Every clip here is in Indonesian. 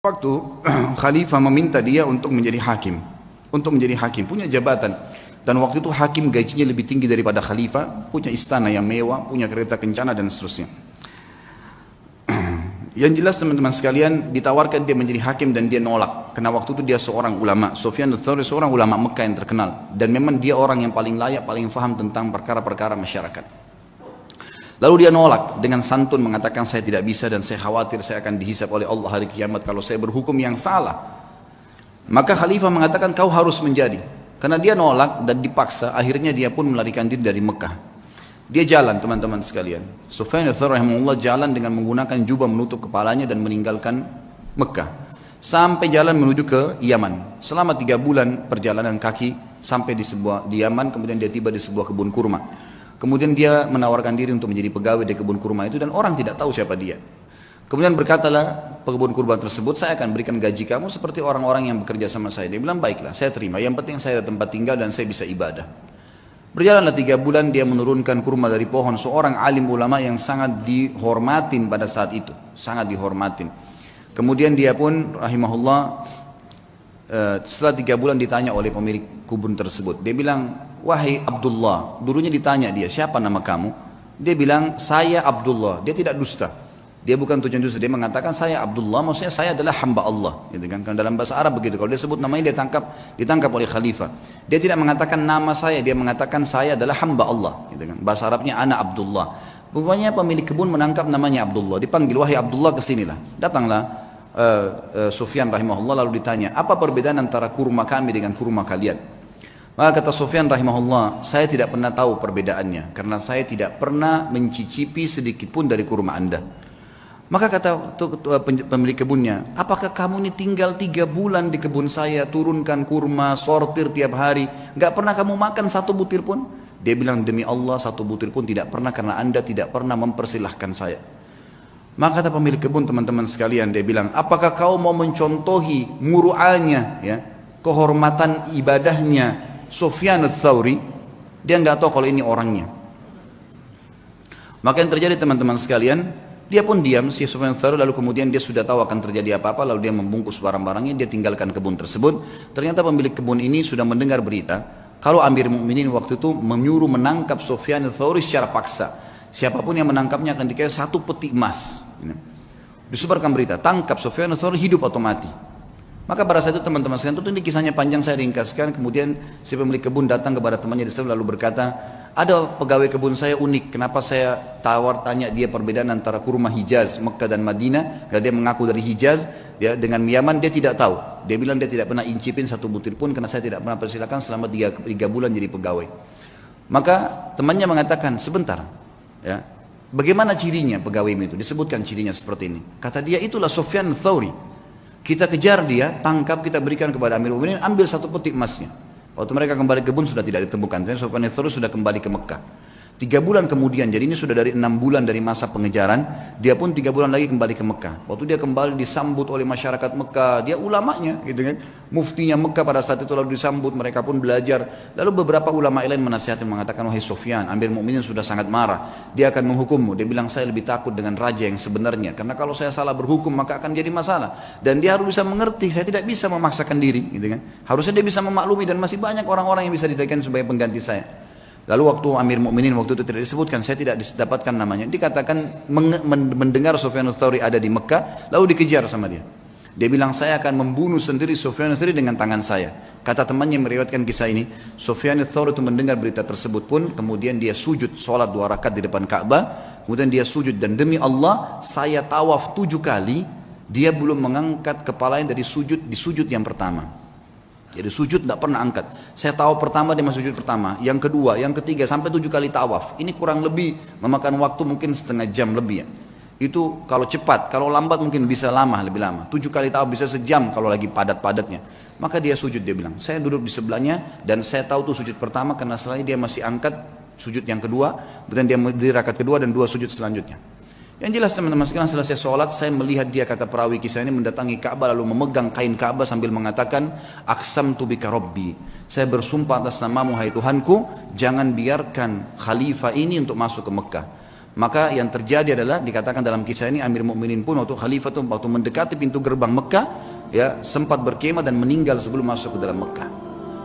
Waktu khalifah meminta dia untuk menjadi hakim, punya jabatan. Dan waktu itu hakim gajinya lebih tinggi daripada khalifah, punya istana yang mewah, punya kereta kencana dan seterusnya. Yang jelas teman-teman sekalian, ditawarkan dia menjadi hakim dan dia nolak. Karena waktu itu dia seorang ulama, Sufyan ats-Tsauri seorang ulama Mekah yang terkenal. Dan memang dia orang yang paling layak, paling faham tentang perkara-perkara masyarakat. Lalu dia nolak dengan santun mengatakan saya tidak bisa dan saya khawatir saya akan dihisab oleh Allah hari kiamat kalau saya berhukum yang salah. Maka khalifah mengatakan kau harus menjadi. Karena dia nolak dan dipaksa, akhirnya dia pun melarikan diri dari Mekah. Dia jalan teman-teman sekalian. Sufyan ats-Tsauri rahimahullah jalan dengan menggunakan jubah menutup kepalanya dan meninggalkan Mekah. Sampai jalan menuju ke Yaman. Selama 3 bulan perjalanan kaki sampai di Yaman, kemudian dia tiba di sebuah kebun kurma. Kemudian dia menawarkan diri untuk menjadi pegawai di kebun kurma itu dan orang tidak tahu siapa dia. Kemudian berkatalah pekebun kurma tersebut, saya akan berikan gaji kamu seperti orang-orang yang bekerja sama saya. Dia bilang baiklah, saya terima. Yang penting saya ada tempat tinggal dan saya bisa ibadah. Berjalanlah 3 bulan dia menurunkan kurma dari pohon. Seorang alim ulama yang sangat dihormatin pada saat itu, sangat dihormatin. Kemudian dia pun rahimahullah setelah 3 bulan ditanya oleh pemilik kebun tersebut. Dia bilang, wahai Abdullah, dulunya ditanya dia, siapa nama kamu? Dia bilang, saya Abdullah. Dia tidak dusta. Dia bukan tujuan dusta. Dia mengatakan, saya Abdullah, maksudnya saya adalah hamba Allah. Gitu kan? Karena dalam bahasa Arab begitu. Kalau dia sebut namanya, dia ditangkap oleh khalifah. Dia tidak mengatakan nama saya, dia mengatakan saya adalah hamba Allah. Gitu kan? Bahasa Arabnya, ana Abdullah. Rupanya pemilik kebun menangkap namanya Abdullah. Dipanggil, wahai Abdullah kesinilah. Datanglah Sufyan rahimahullah lalu ditanya, apa perbedaan antara kurma kami dengan kurma kalian? Maka kata Sufyan rahimahullah, saya tidak pernah tahu perbedaannya karena saya tidak pernah mencicipi sedikit pun dari kurma anda. Maka kata pemilik kebunnya, apakah kamu ini tinggal 3 bulan di kebun saya, turunkan kurma, sortir tiap hari, gak pernah kamu makan 1 butir pun? Dia bilang, demi Allah 1 butir pun tidak pernah karena anda tidak pernah mempersilahkan saya. Maka kata pemilik kebun, teman-teman sekalian, dia bilang, apakah kau mau mencontohi muru'anya, ya, kehormatan ibadahnya Sufyan ats-Tsauri? Dia nggak tahu kalau ini orangnya. Maka yang terjadi teman-teman sekalian, dia pun diam si Sufyan ats-Tsauri, lalu kemudian dia sudah tahu akan terjadi apa-apa, lalu dia membungkus barang-barangnya, dia tinggalkan kebun tersebut. Ternyata pemilik kebun ini sudah mendengar berita kalau Amir Mukminin waktu itu menyuruh menangkap Sufyan ats-Tsauri secara paksa. Siapapun yang menangkapnya akan dikasih 1 peti emas. Disebarkan berita, tangkap Sufyan ats-Tsauri, hidup atau mati. Maka pada saat itu teman-teman sekalian, itu kisahnya panjang, saya ringkaskan. Kemudian si pemilik kebun datang kepada temannya di sana lalu berkata, ada pegawai kebun saya unik, kenapa saya tanya dia perbedaan antara kurma Hijaz, Mekah dan Madinah, karena dia mengaku dari Hijaz, ya, dengan Yaman dia tidak tahu. Dia bilang dia tidak pernah incipin 1 butir pun karena saya tidak pernah persilakan selama 3 bulan jadi pegawai. Maka temannya mengatakan, sebentar, ya, bagaimana cirinya pegawai itu? Disebutkan cirinya seperti ini. Kata dia, itulah Sufyan ats-Tsauri. Kita kejar dia, tangkap, kita berikan kepada Amir Mukminin, ambil 1 peti emasnya. Waktu mereka kembali ke kebun sudah tidak ditemukan. Sufyan ats-Tsauri sudah kembali ke Mekah. 3 bulan kemudian, jadi ini sudah dari 6 bulan dari masa pengejaran, dia pun 3 bulan lagi kembali ke Mekah. Waktu dia kembali disambut oleh masyarakat Mekah, dia ulamanya, gitu kan, muftinya Mekah pada saat itu lalu disambut, mereka pun belajar. Lalu beberapa ulama lain menasihati mengatakan, wahai Sufyan, Amir Mukminin sudah sangat marah, dia akan menghukummu. Dia bilang, saya lebih takut dengan raja yang sebenarnya, karena kalau saya salah berhukum maka akan jadi masalah. Dan dia harus bisa mengerti, saya tidak bisa memaksakan diri, gitu kan. Harusnya dia bisa memaklumi dan masih banyak orang-orang yang bisa dijadikan sebagai pengganti saya. Lalu waktu Amir Mukminin waktu itu tidak disebutkan, saya tidak didapatkan namanya. Dikatakan mendengar Sufyan ats-Tsauri ada di Mekah, lalu dikejar sama dia. Dia bilang, saya akan membunuh sendiri Sufyan ats-Tsauri dengan tangan saya. Kata temannya yang meriwayatkan kisah ini, Sufyan ats-Tsauri itu mendengar berita tersebut pun, kemudian dia sujud sholat 2 rakaat di depan Ka'bah, kemudian dia sujud, dan demi Allah, saya tawaf 7 kali, dia belum mengangkat kepalanya dari sujud di sujud yang pertama. Jadi sujud tidak pernah angkat. Saya tahu pertama dia masuk sujud pertama, yang kedua, yang ketiga, sampai 7 kali tawaf. Ini kurang lebih memakan waktu mungkin setengah jam lebih ya. Itu kalau cepat, kalau lambat mungkin bisa lama, lebih lama. 7 kali tawaf bisa sejam kalau lagi padat-padatnya. Maka dia sujud, dia bilang, saya duduk di sebelahnya dan saya tahu tuh sujud pertama karena setelahnya dia masih angkat sujud yang kedua, kemudian dia berdiri rakaat kedua dan 2 sujud selanjutnya. Yang jelas teman-teman sekalian, selesai sholat saya melihat dia, kata perawi kisah ini, mendatangi Ka'bah lalu memegang kain Ka'bah sambil mengatakan, aqsamtu bika rabbi, saya bersumpah atas namamu hai Tuhanku, jangan biarkan khalifah ini untuk masuk ke Mekah. Maka yang terjadi adalah dikatakan dalam kisah ini Amir Mukminin pun waktu khalifah itu waktu mendekati pintu gerbang Mekah ya sempat berkemah dan meninggal sebelum masuk ke dalam Mekah.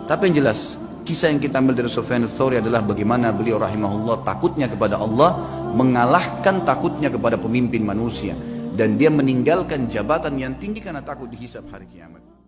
Tapi yang jelas kisah yang kita ambil dari Sufyan ats-Tsauri adalah bagaimana beliau rahimahullah takutnya kepada Allah mengalahkan takutnya kepada pemimpin manusia dan dia meninggalkan jabatan yang tinggi karena takut dihisab hari kiamat.